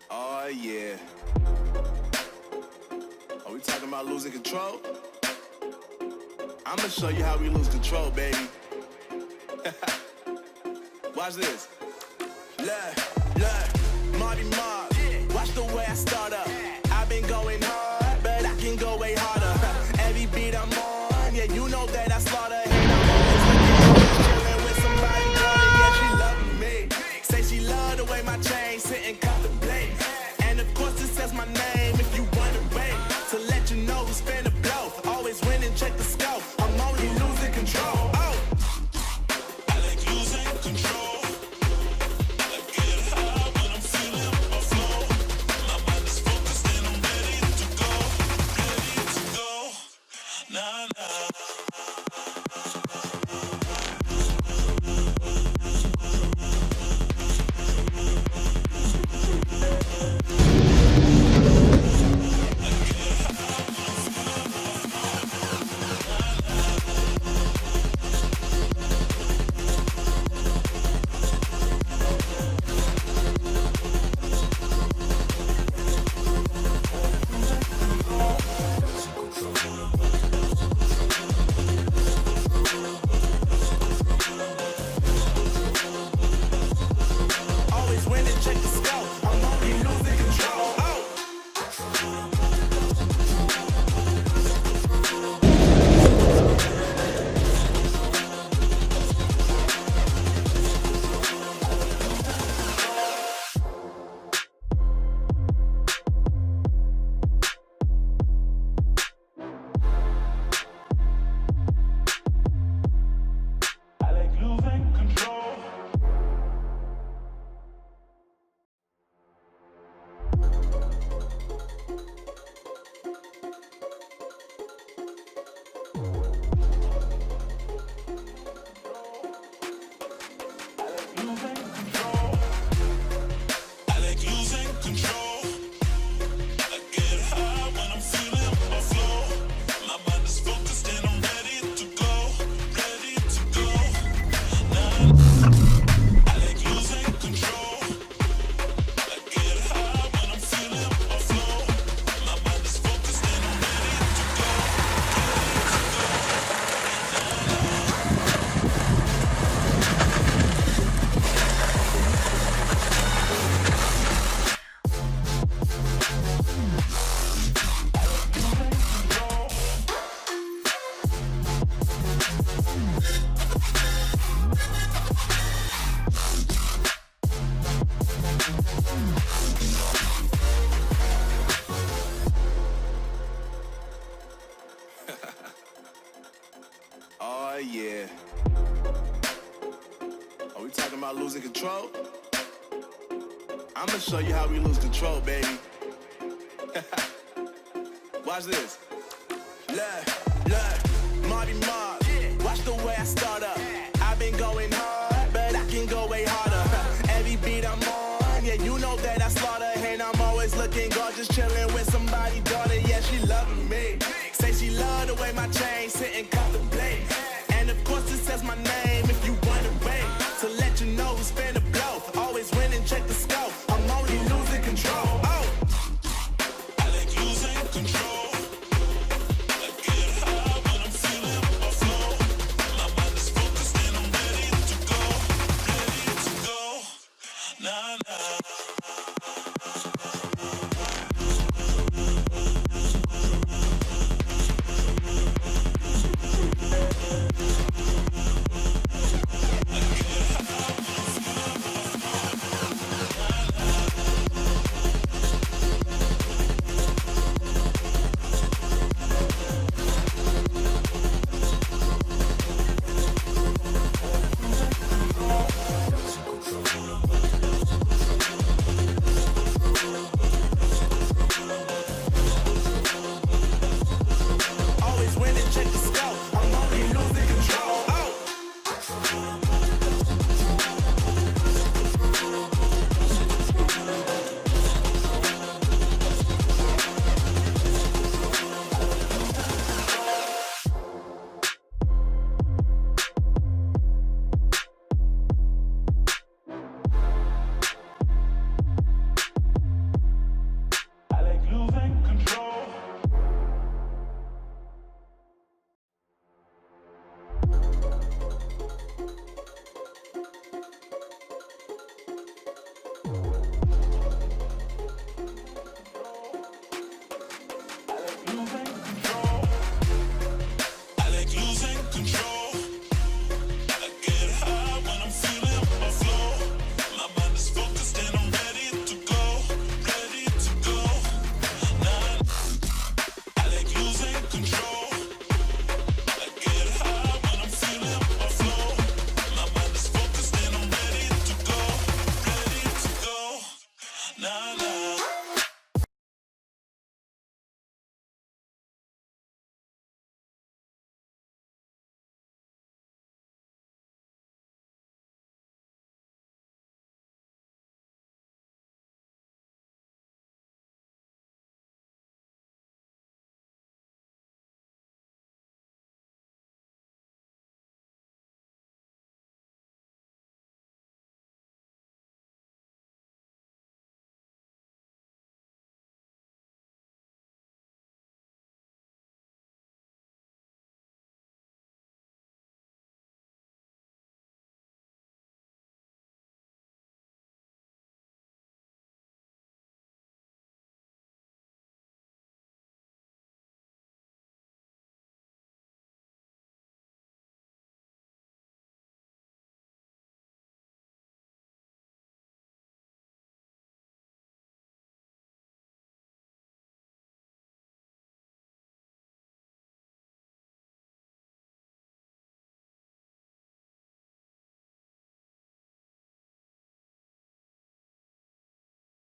Oh yeah. Are we talking about losing control? I'm gonna show you how we lose control, baby. Watch this. Look, Marty Mark. Watch the way I start up. I've been going hard, but I can go way harder. Every beat I'm on, yeah, you know that I slaughter. And I'm always chilling with somebody good, yeah, she loving me. Say she love the way my chain sit and contemplate. And of course it says my name if you wanna wait. To let you know who's finna blow. Always winning, check the scope. I'm only losing control. Oh. I like losing control. I get high when I'm feeling my flow. My mind is focused and I'm ready to go. Nah, nah. Always winning, check the scope. I'm only losing control. Oh. I like losing control. I like losing control. I get high when I'm feeling my flow. My mind is focused and I'm ready to go. Nah. I like losing control. I get high when I'm feeling my flow. My mind is focused and I'm ready to go. Oh yeah. Are we talking about losing control? I'm gonna show you how we lose control, baby. Watch this. Look.